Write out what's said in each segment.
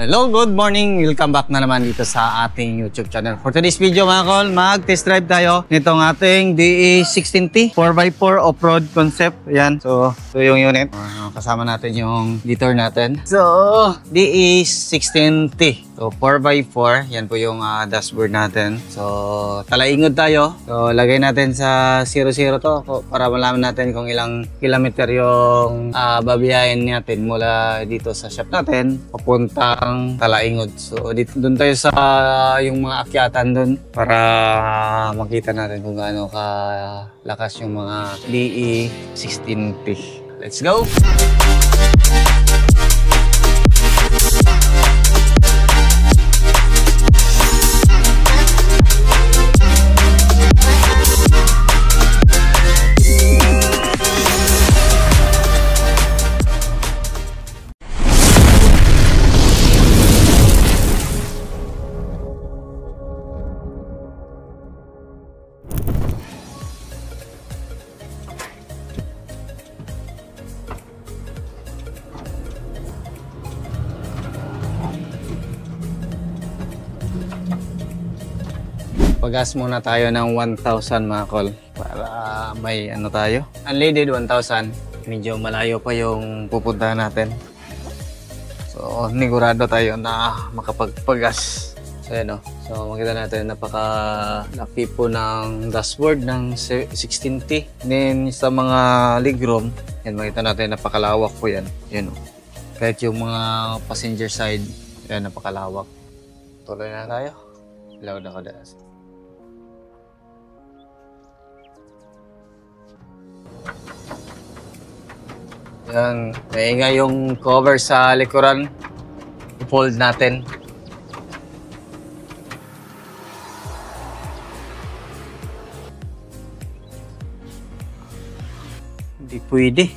Hello, good morning! Welcome back na naman dito sa ating YouTube channel. For today's video mga kol, mag-test drive tayo nitong ating DE16T 4x4 off-road concept. Ayan, so ito yung unit. Kasama natin yung detour natin. So, DE16T. So, 4x4. Yan po yung dashboard natin. So, talaingod tayo. So, lagay natin sa 00 to para malaman natin kung ilang kilometer yung babiyahin natin mula dito sa shop natin papuntang Talaingod. So, dito doon tayo sa yung mga akyatan doon para makita natin kung gaano kalakas yung mga DE16T. Let's go! Pagas muna tayo ng 1,000 mga kol para may ano tayo. Unleaded 1,000. Medyo malayo pa yung pupuntahan natin. So, nigurado tayo na makapagpagas. So, yan o. So, makita natin napaka-laki po ng dashboard ng 16T. Then, sa mga legroom, yan makita natin napakalawak po yan. Yan o. Kahit yung mga passenger side, yan napakalawak. Tuloy na tayo. Loud ako dahil. Yan, maingay yung cover sa likuran. I-fold natin. Hindi pwede.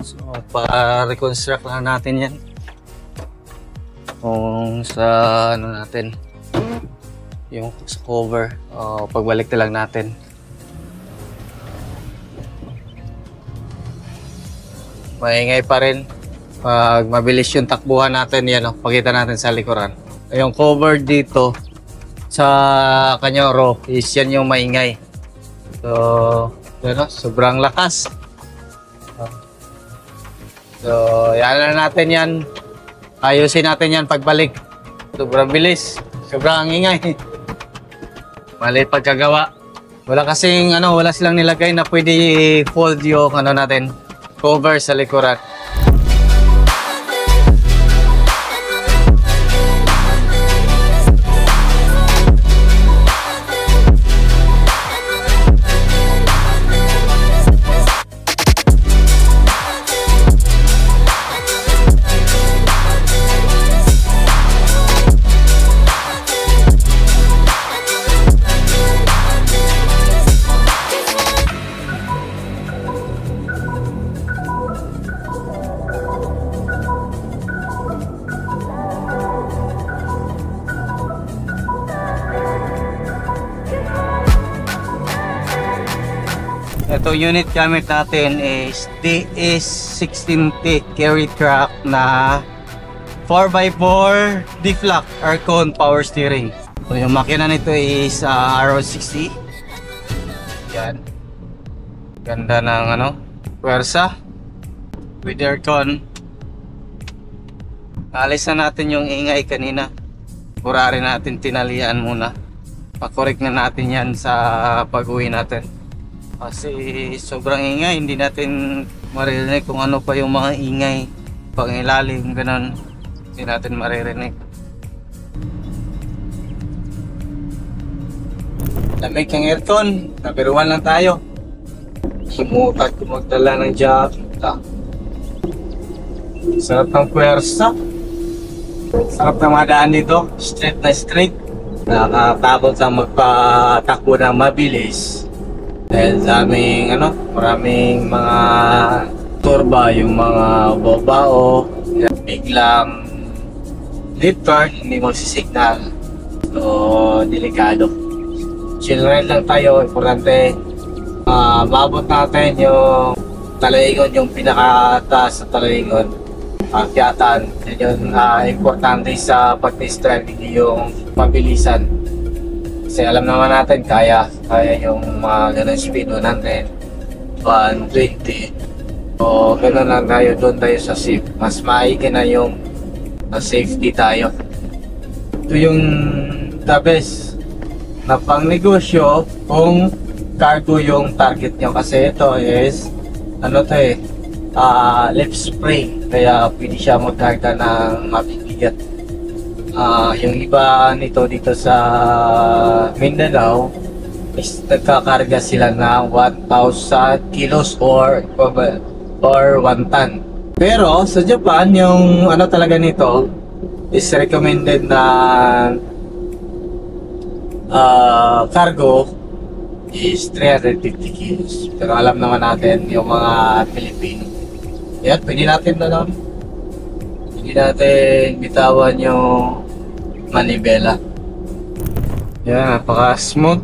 So, pa-reconstruct lang natin yan. Kung sa ano natin, yung sa cover, pagbalik na lang natin. Maingay pa rin pag mabilis yung takbuhan natin. Yan, pakita natin sa likuran. Yung cover dito sa kanyoro is yan yung maingay. So, yan, sobrang lakas. So, yan na natin yan. Ayusin natin yan pagbalik. Sobrang bilis. Sobrang ingay. Maliit pagkagawa. Wala kasing wala silang nilagay na pwede i-fold yung natin. Cover sa likuran. Ito unit gamit natin is DE16T carry truck na 4x4 D-Flock aircon power steering. So yung makina nito is RO60. Yan. Ganda ng pwersa with aircon. Alis na natin yung ingay kanina. Burari natin, tinalian muna. Pakorek na natin yan sa pag-uwi natin. Kasi sobrang ingay, hindi natin maririnig kung ano pa yung mga ingay pang ilalim, ganun. Hindi natin maririnig. Lamig ng aircon, nabiruan lang tayo. Sumukat kung magdala ng jacket. Sarap ng pwersa. Sarap na madaan dito, straight na straight. Nakakatakot sa magpatakbo na mabilis. Dahil sa aming maraming mga turba, yung mga babao, biglang left turn, hindi mo sisignal. So, delikado. Chill ride lang tayo, importante. Maabot natin yung Talaingod, yung pinakataas sa Talaingod. akyatan. Yan yung importante sa pag-test drive, hindi yung pabilisan. Kasi alam naman natin, kaya yung mga ganun speed, 100, 120. O ganun lang tayo, doon tayo sa safe. Mas maigi na yung safety tayo. Ito yung the best na pang negosyo kung cargo yung target nyo, kasi ito is ano to lip spring, kaya pwede siya magkarga ng mabibigat. Yung iba nito dito sa Mindanao is nagkakarga sila ng 1,000 kilos or 1 ton. Pero sa Japan, yung ano talaga nito is recommended na cargo is 350 kilos. Pero alam naman natin yung mga Pilipino, yan, pwede natin na lang. Pwede natin bitawan yung manibela. Yan, napaka-smooth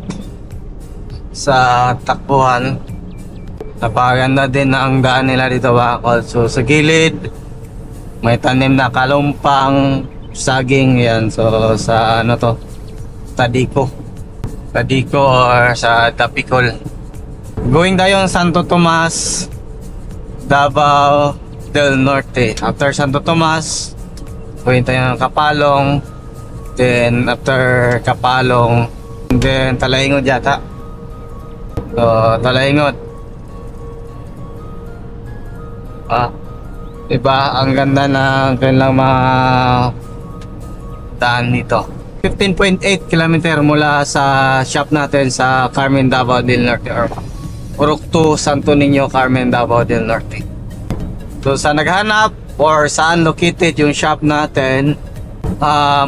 sa takbuhan. Napakaganda din na ang daan nila dito, Bacolod. So sa gilid may tanim na kalumpang saging yan. So sa ano to, Tadiko or sa Tapicol. Going tayo ng Santo Tomas, Davao del Norte. After Santo Tomas, going tayo ng Kapalong. Then after Kapalong, then Talaingod yata. So Talaingod. Diba, ang ganda ng kanilang mga daan nito. 15.8 km mula sa shop natin sa Carmen, Davao del Norte, or Purok 2, Santo Niño, Carmen, Davao del Norte. So sa naghanap or saan located yung shop natin,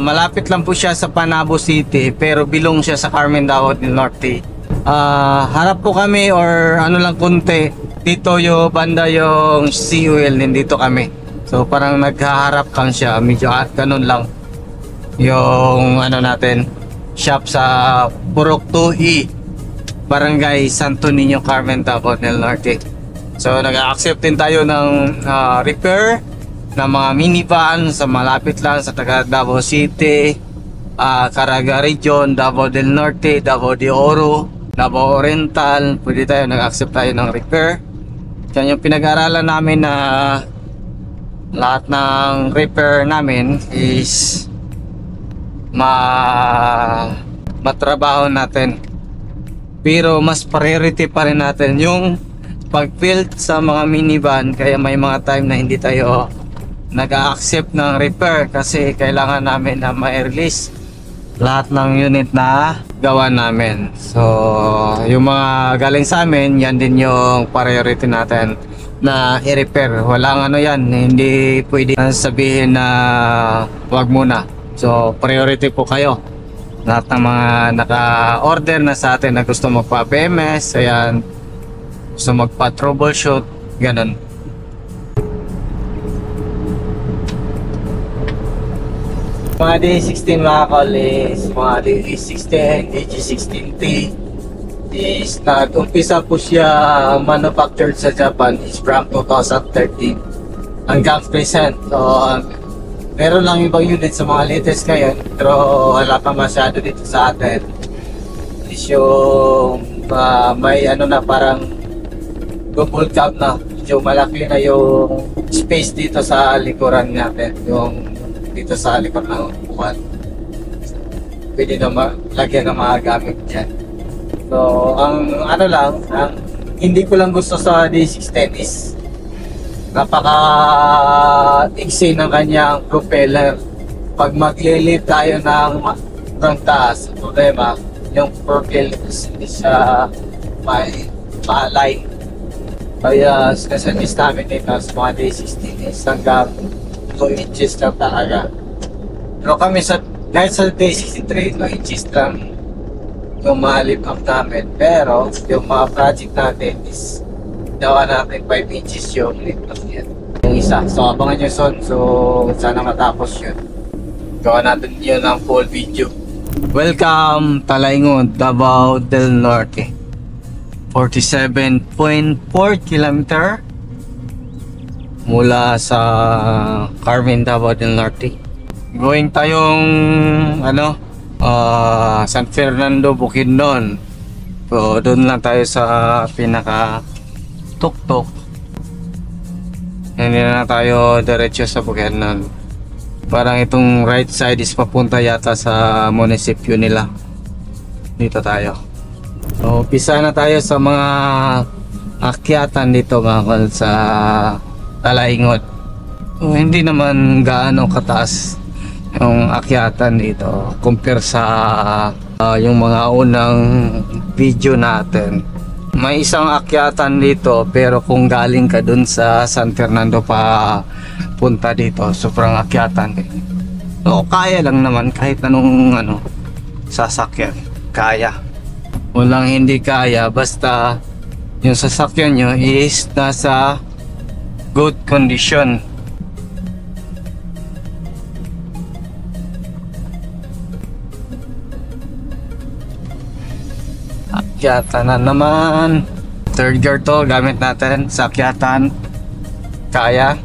malapit lang po siya sa Panabo City, pero bilong siya sa Carmen, Davao del Norte. Harap po kami or ano lang konti dito yung banda yung CUL, nandito kami. So parang naghaharap kang siya, medyo at ganun lang yung ano natin, shop sa Purok 2E, Barangay Santo Niño, Carmen, Davao del Norte. So nag-accept din tayo ng repair ng mga minivan sa malapit lang sa taga Davao City, Caraga Region, Davao del Norte, Davao de Oro, Davao Oriental. Pwede tayo, nag-accept tayo ng repair. Yan yung pinag-aralan namin na lahat ng repair namin is matrabaho natin, pero mas priority pa rin natin yung pag-build sa mga minivan. Kaya may mga time na hindi tayo nag-accept ng repair kasi kailangan namin na ma-release lahat ng unit na gawa namin. So yung mga galing sa amin, yan din yung priority natin na i-repair. Walang ano yan, hindi pwede sabihin na wag muna. So priority po kayo, lahat ng mga naka-order na sa atin na gusto magpa-BMS, ayan, gusto magpa-troubleshoot, ganun. Mga D16 mga kalis, mga D16, DG16T is nag-umpisa po siya manufactured sa Japan is from 2013 hanggang present. So meron lang ibang unit sa mga latest ngayon, pero wala pa masyado dito sa atin. Is yung may ano na, parang double cab na, medyo malaki na yung space dito sa likuran natin, yung dito sa likod ng upuan. Pwede na lagyan ng mga gamit dyan. So ang ano lang, ang hindi ko lang gusto sa D610 is napaka-iksi ng kanyang propeller. Pag maglilip tayo ng taas, problema yung propeller hindi siya ma-align. Kaya specialist namin dito sa mga D16 is hanggang 2 inches lang talaga. Pero kami kahit sa D63, 2 inches lang yung ma-lift up namin. Pero yung mga project natin is gawa natin 5 inches yung lift up yan. Yung isa. So abangan nyo son. So sana matapos yun. Gawa natin yun ng full video. Welcome Talaingod, Davao del Norte. 47.4 km mula sa Carmen, Davao del Norte. Going tayong San Fernando, Bukidnon. So doon lang tayo sa pinaka tuktok. Hindi na tayo diretso sa Bukidnon. Parang itong right side is papunta yata sa munisipyo nila. Dito tayo. So pisa na tayo sa mga akyatan dito mga kol sa Talaingot. So, hindi naman gaano kataas yung akyatan dito compare sa yung mga unang video natin. May isang akyatan dito pero kung galing ka dun sa San Fernando pa punta dito, sobrang akyatan eh. So kaya lang naman kahit anong sasakyan, kaya. Walang hindi kaya basta yung sasakyan nyo is nasa good condition. Akyatan na naman. Third gear to gamit natin sa akyatan. Kaya.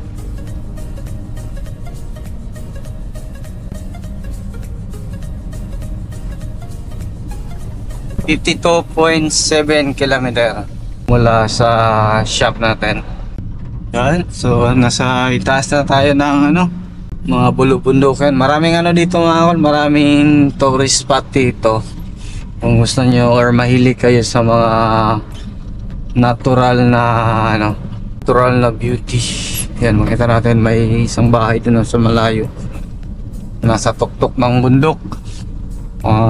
.7 kilometer mula sa shop natin. Yan. So nasa itaas na tayo ng mga bulubundukan. Maraming dito mga kol, maraming tourist spot dito. Kung gusto nyo or mahilig kayo sa mga natural na beauty. Yan, makita natin may isang bahay dun sa malayo. Nasa tuktok ng bundok.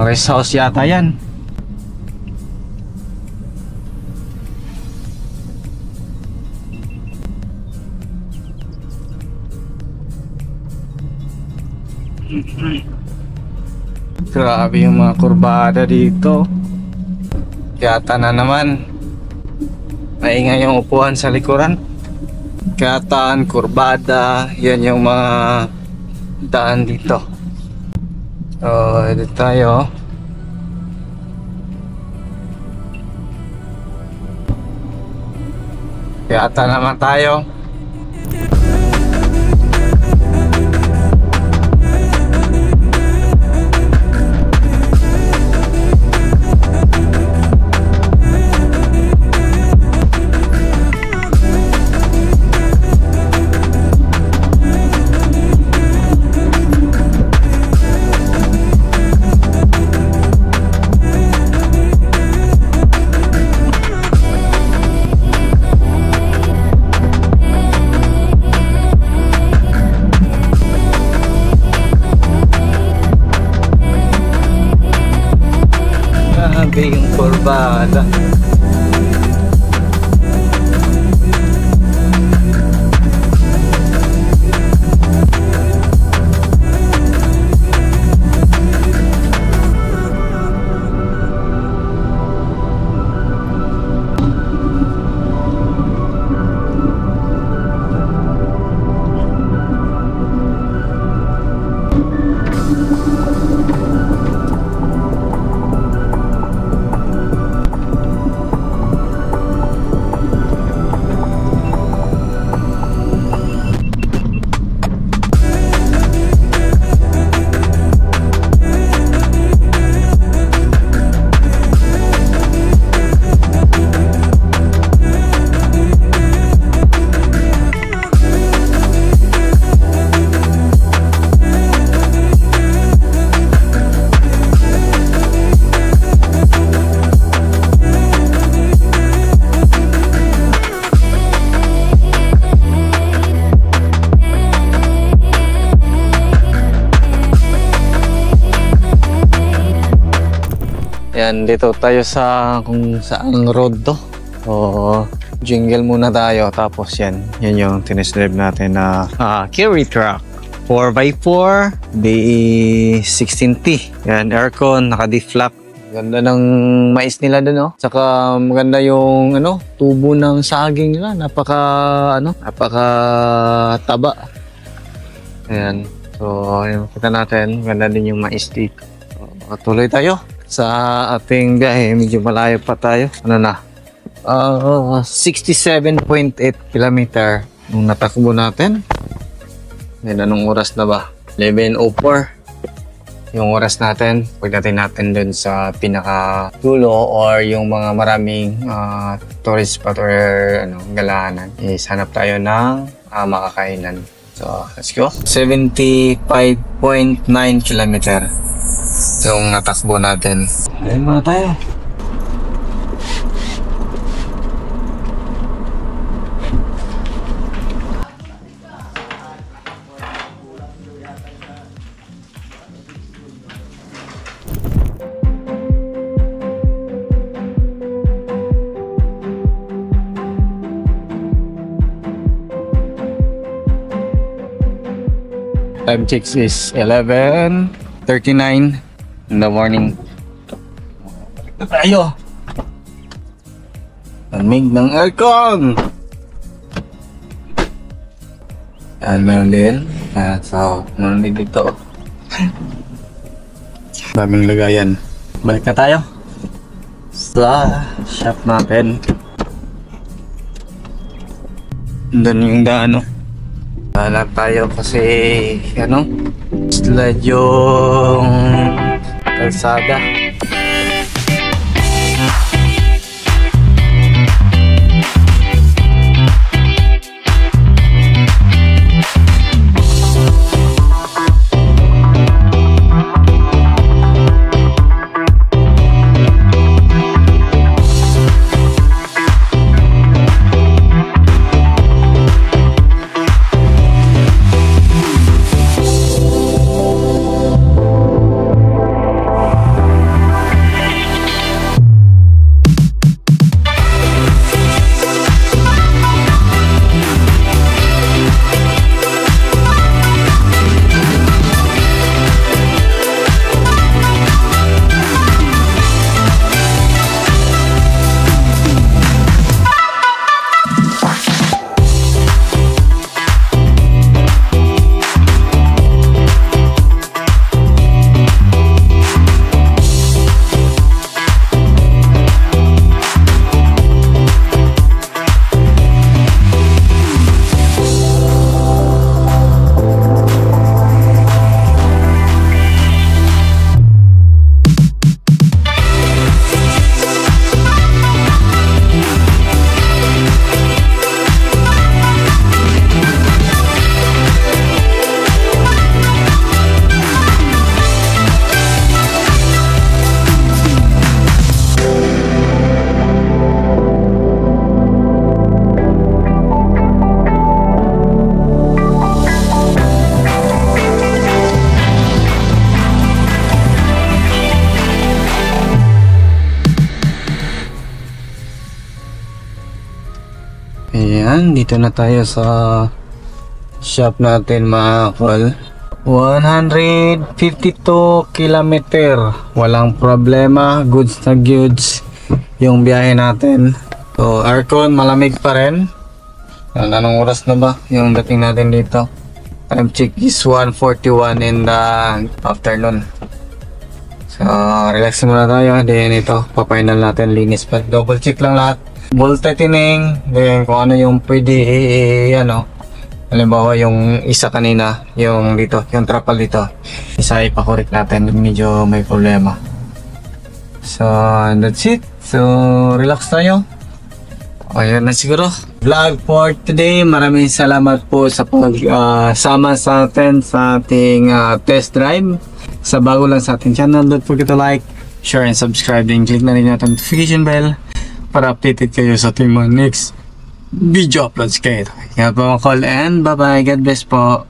Rest house yata yan. Grabe yung mga kurbada dito. Kiyata na naman. Maingay yung upuan sa likuran. Kiyataan, kurbada. Yan yung mga daan dito. So, edit tayo. Kiyata naman tayo. Grabe yung kurbada. Yan, dito tayo sa kung saan road to. So, jingle muna tayo. Tapos yan yung tinesdrive natin na carry truck. 4x4, DE16T. Yan, aircon, naka-deflap. Ganda ng mais nila dun, no? Saka maganda yung tubo ng saging nila. Napaka taba. Ayan. So, yung kita natin, maganda din yung mais dito. So, patuloy tayo sa ating biyahe. Medyo malayo pa tayo. 67.8 kilometer. Nung natakbo natin. Ngayon, anong oras na ba? 11:04. Yung oras natin, pagdating natin dun sa pinaka-dulo or yung mga maraming tourist spot or galaanan, is hanap tayo ng makakainan. So, let's go. 75.9 kilometer yung natakbo natin. Ayun muna tayo. Time checks is 11:39 in the morning. Tayo! Lamig ng aircon! Yan, meron din. So, meron din dito. Daming lagayan. Balik na tayo sa shop natin. Doon yung daan, hanap tayo kasi slide yung kalsada. Ayan, dito na tayo sa shop natin mga kol. 152 kilometer. Walang problema. Goods na goods yung biyahe natin. So, aircon, malamig pa rin. Anong oras na ba yung dating natin dito? Time check is 1:41 in the afternoon. So, relax muna tayo. Then ito, pa-final natin. Linis pa. Double check lang lahat. Ball tightening, then kung ano yung pwede, halimbawa yung isa kanina, yung dito, yung trapal dito, isa ipakorek natin, medyo may problema. So, that's it. So, relax tayo. Ayan na siguro. Vlog for today. Maraming salamat po sa pagsama sa atin sa ating test drive. Sa bago lang sa ating channel, don't forget to like, share, and subscribe. And click na rin yung notification bell para updated kayo sa ating mga next video uploads kayo. Kaya po mga call and bye bye. God bless po.